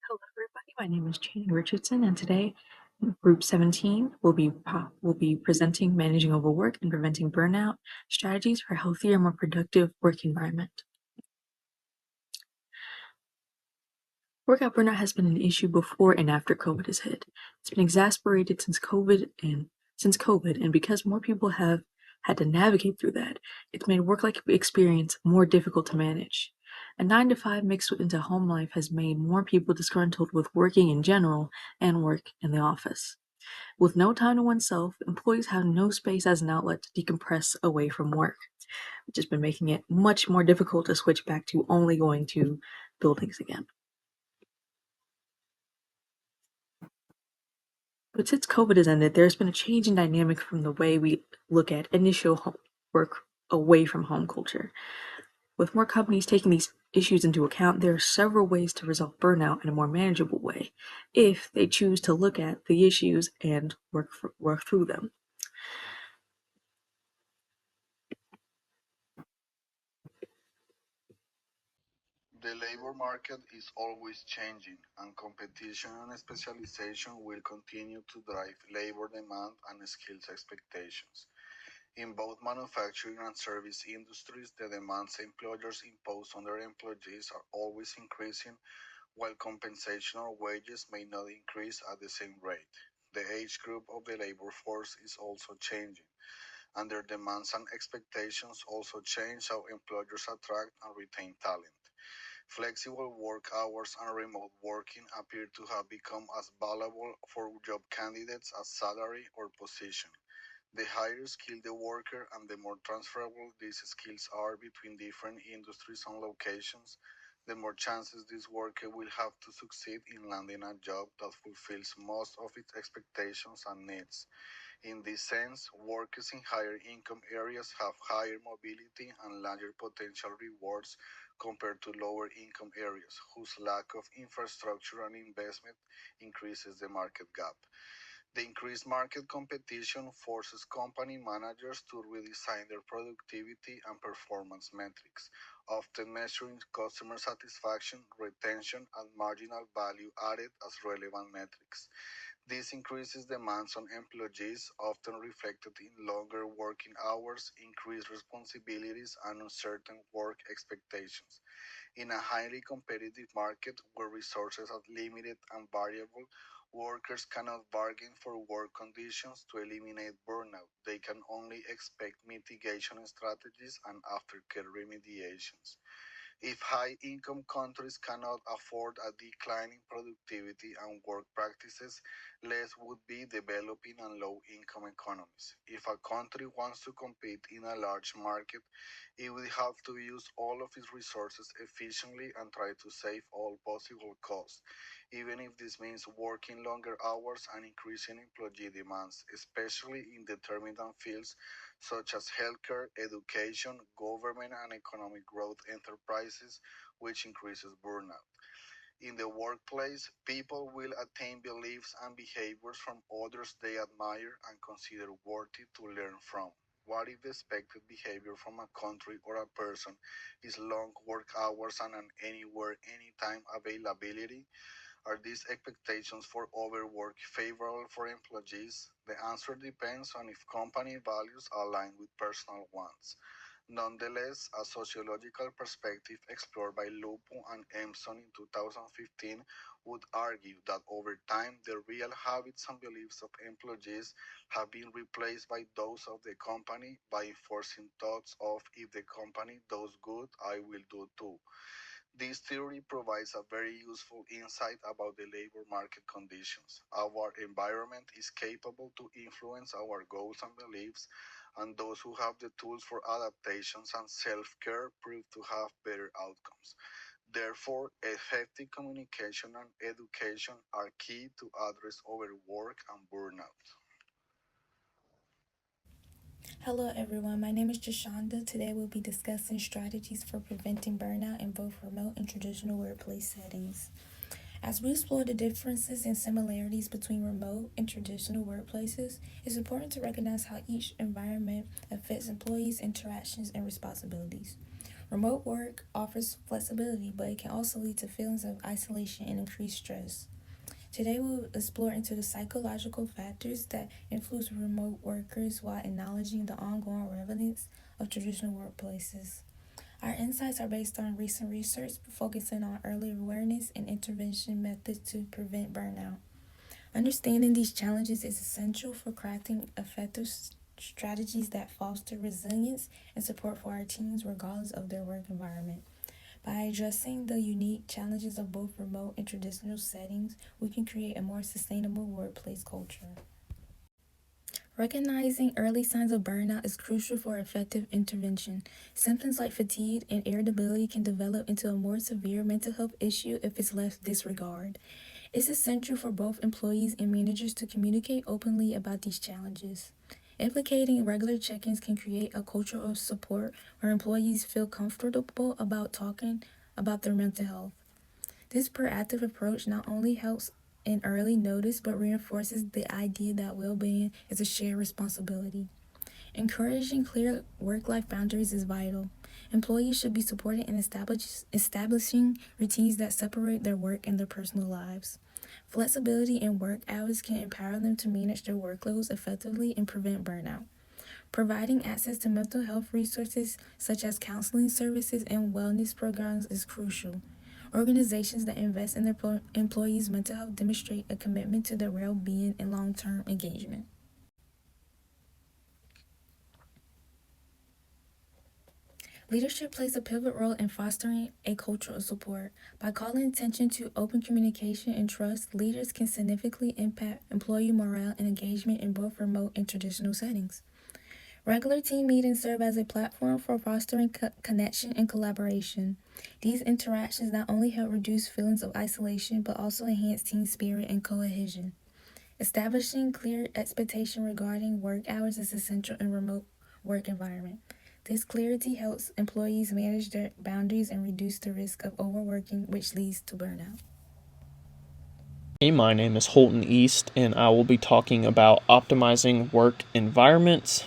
Hello, everybody. My name is Jane Richardson, and today, Group 17 will be presenting managing overwork and preventing burnout strategies for a healthier, more productive work environment. Workout burnout has been an issue before and after COVID has hit. It's been exacerbated since COVID, and because more people have had to navigate through that, it's made work-life experience more difficult to manage. A 9 to 5 mixed into home life has made more people disgruntled with working in general and work in the office. With no time to oneself, employees have no space as an outlet to decompress away from work, which has been making it much more difficult to switch back to only going to buildings again. But since COVID has ended, there's been a change in dynamic from the way we look at initial work away from home culture. With more companies taking these issues into account, there are several ways to resolve burnout in a more manageable way if they choose to look at the issues and work through them. The labor market is always changing, and competition and specialization will continue to drive labor demand and skills expectations. In both manufacturing and service industries, the demands employers impose on their employees are always increasing, while compensation or wages may not increase at the same rate. The age group of the labor force is also changing, and their demands and expectations also change how employers attract and retain talent. Flexible work hours and remote working appear to have become as valuable for job candidates as salary or position. The higher skilled the worker and the more transferable these skills are between different industries and locations, the more chances this worker will have to succeed in landing a job that fulfills most of its expectations and needs. In this sense, workers in higher income areas have higher mobility and larger potential rewards compared to lower income areas, whose lack of infrastructure and investment increases the market gap. The increased market competition forces company managers to redesign their productivity and performance metrics, often measuring customer satisfaction, retention, and marginal value added as relevant metrics. This increases demands on employees, often reflected in longer working hours, increased responsibilities, and uncertain work expectations. In a highly competitive market where resources are limited and variable, workers cannot bargain for work conditions to eliminate burnout. They can only expect mitigation strategies and aftercare remediations. If high income countries cannot afford a decline in productivity and work practices, less would be developing and low income economies. If a country wants to compete in a large market, it will have to use all of its resources efficiently and try to save all possible costs, even if this means working longer hours and increasing employee demands, especially in determinant fields such as healthcare, education, government, and economic growth enterprises, which increases burnout. In the workplace, people will attain beliefs and behaviors from others they admire and consider worthy to learn from. What if the expected behavior from a country or a person is long work hours and an anywhere, anytime availability? Are these expectations for overwork favorable for employees? The answer depends on if company values align with personal ones. Nonetheless, a sociological perspective explored by Lupo and Emson in 2015 would argue that over time the real habits and beliefs of employees have been replaced by those of the company by enforcing thoughts of if the company does good, I will do too. This theory provides a very useful insight about the labor market conditions. Our environment is capable to influence our goals and beliefs, and those who have the tools for adaptations and self care prove to have better outcomes. Therefore, effective communication and education are key to address overwork and burnout. Hello, everyone. My name is Jashonda. Today, we'll be discussing strategies for preventing burnout in both remote and traditional workplace settings. As we explore the differences and similarities between remote and traditional workplaces, it's important to recognize how each environment affects employees' interactions and responsibilities. Remote work offers flexibility, but it can also lead to feelings of isolation and increased stress. Today, we'll explore into the psychological factors that influence remote workers while acknowledging the ongoing relevance of traditional workplaces. Our insights are based on recent research focusing on early awareness and intervention methods to prevent burnout. Understanding these challenges is essential for crafting effective strategies that foster resilience and support for our teams regardless of their work environment. By addressing the unique challenges of both remote and traditional settings, we can create a more sustainable workplace culture. Recognizing early signs of burnout is crucial for effective intervention. Symptoms like fatigue and irritability can develop into a more severe mental health issue if it's left disregarded. It's essential for both employees and managers to communicate openly about these challenges. Implicating regular check ins can create a culture of support where employees feel comfortable about talking about their mental health. This proactive approach not only helps in early notice but reinforces the idea that well being is a shared responsibility. Encouraging clear work life boundaries is vital. Employees should be supported in establishing routines that separate their work and their personal lives. Flexibility in work hours can empower them to manage their workloads effectively and prevent burnout. Providing access to mental health resources such as counseling services and wellness programs is crucial. Organizations that invest in their employees' mental health demonstrate a commitment to their well being and long term engagement. Leadership plays a pivotal role in fostering a culture of support. By calling attention to open communication and trust, leaders can significantly impact employee morale and engagement in both remote and traditional settings. Regular team meetings serve as a platform for fostering connection and collaboration. These interactions not only help reduce feelings of isolation but also enhance team spirit and cohesion. Establishing clear expectation regarding work hours is essential in remote work environment. This clarity helps employees manage their boundaries and reduce the risk of overworking, which leads to burnout. Hey, my name is Holton East, and I will be talking about optimizing work environments.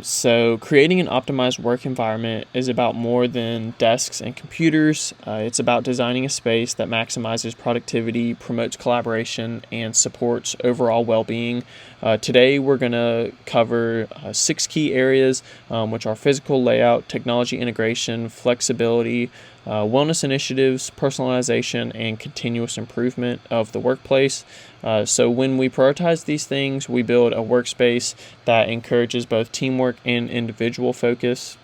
So creating an optimized work environment is about more than desks and computers. It's about designing a space that maximizes productivity, promotes collaboration, and supports overall well-being. Today we're going to cover 6 key areas, which are physical layout, technology integration, flexibility, wellness initiatives, personalization, and continuous improvement of the workplace. So when we prioritize these things, we build a workspace that encourages both teamwork and individual focus.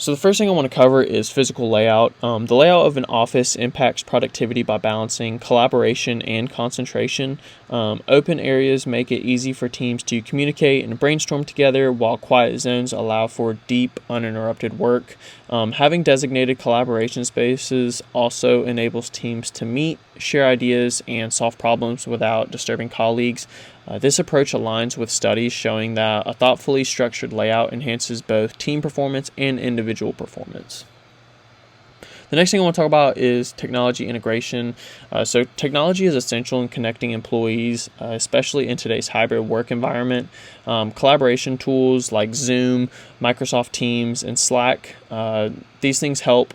So the first thing I want to cover is physical layout. The layout of an office impacts productivity by balancing collaboration and concentration. Open areas make it easy for teams to communicate and brainstorm together, while quiet zones allow for deep, uninterrupted work. Having designated collaboration spaces also enables teams to meet, share ideas, and solve problems without disturbing colleagues. This approach aligns with studies showing that a thoughtfully structured layout enhances both team performance and individual performance. The next thing I want to talk about is technology integration. So technology is essential in connecting employees, especially in today's hybrid work environment. Collaboration tools like Zoom, Microsoft Teams, and Slack, these things help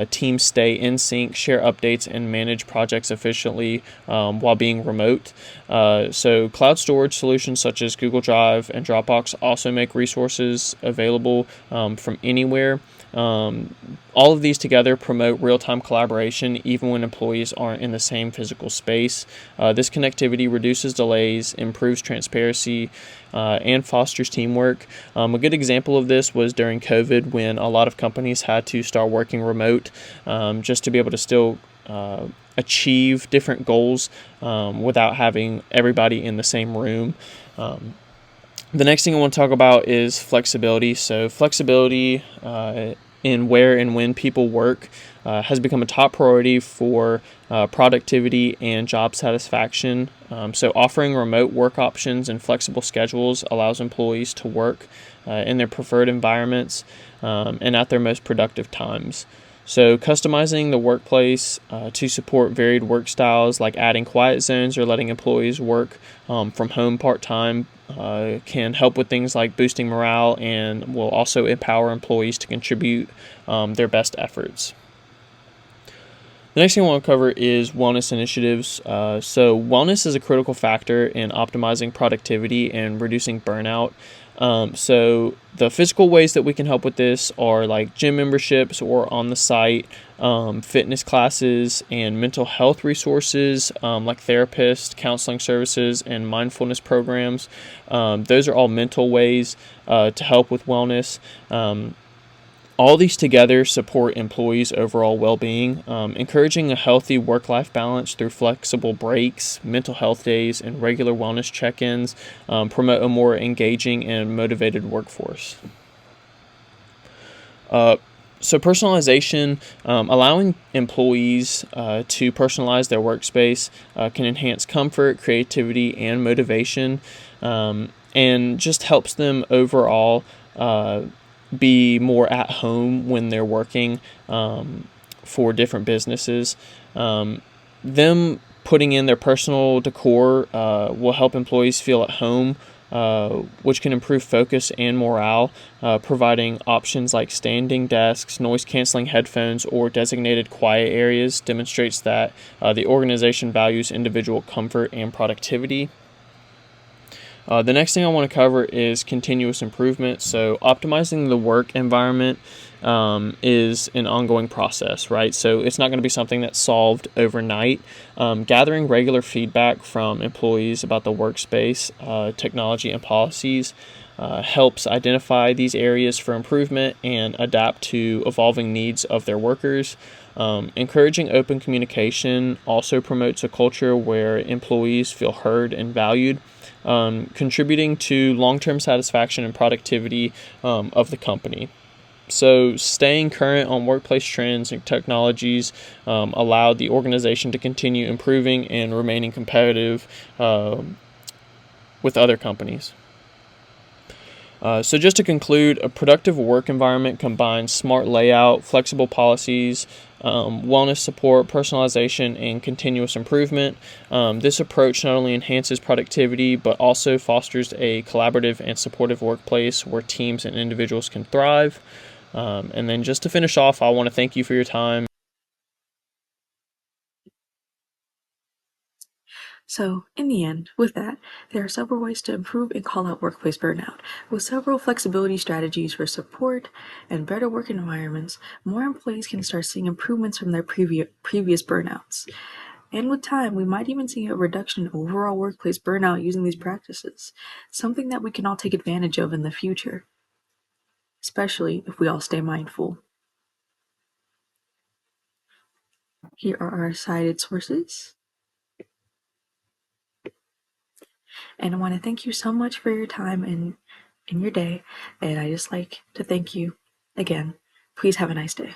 teams stay in sync, share updates, and manage projects efficiently while being remote. So cloud storage solutions such as Google Drive and Dropbox also make resources available from anywhere. All of these together promote real-time collaboration even when employees aren't in the same physical space. This connectivity reduces delays, improves transparency, and fosters teamwork. A good example of this was during COVID when a lot of companies had to start working remote just to be able to still achieve different goals without having everybody in the same room. The next thing I want to talk about is flexibility. So flexibility in where and when people work has become a top priority for productivity and job satisfaction. So offering remote work options and flexible schedules allows employees to work in their preferred environments and at their most productive times. So, customizing the workplace to support varied work styles, like adding quiet zones or letting employees work from home part time, can help with things like boosting morale and will also empower employees to contribute their best efforts. The next thing I want to cover is wellness initiatives. So, wellness is a critical factor in optimizing productivity and reducing burnout. So, the physical ways that we can help with this are like gym memberships or on the site, fitness classes, and mental health resources like therapists, counseling services, and mindfulness programs. Those are all mental ways to help with wellness. All these together support employees' overall well being, encouraging a healthy work life balance through flexible breaks, mental health days, and regular wellness check ins, promote a more engaging and motivated workforce. So, personalization, allowing employees to personalize their workspace can enhance comfort, creativity, and motivation, and just helps them overall be more at home when they're working for different businesses. Them putting in their personal decor will help employees feel at home, which can improve focus and morale. Providing options like standing desks, noise canceling headphones, or designated quiet areas demonstrates that the organization values individual comfort and productivity. The next thing I want to cover is continuous improvement. So, optimizing the work environment is an ongoing process, right? So, it's not going to be something that's solved overnight. Gathering regular feedback from employees about the workspace, technology, and policies helps identify these areas for improvement and adapt to evolving needs of their workers. Encouraging open communication also promotes a culture where employees feel heard and valued, contributing to long-term satisfaction and productivity of the company. So, staying current on workplace trends and technologies allowed the organization to continue improving and remaining competitive with other companies. So just to conclude, a productive work environment combines smart layout, flexible policies, wellness support, personalization, and continuous improvement. This approach not only enhances productivity, but also fosters a collaborative and supportive workplace where teams and individuals can thrive. And then just to finish off, I want to thank you for your time. So, in the end, with that, there are several ways to improve and call out workplace burnout. With several flexibility strategies for support and better work environments, more employees can start seeing improvements from their previous burnouts. And with time, we might even see a reduction in overall workplace burnout using these practices, something that we can all take advantage of in the future, especially if we all stay mindful. Here are our cited sources. And I want to thank you so much for your time in your day. And I just like to thank you again. Please have a nice day.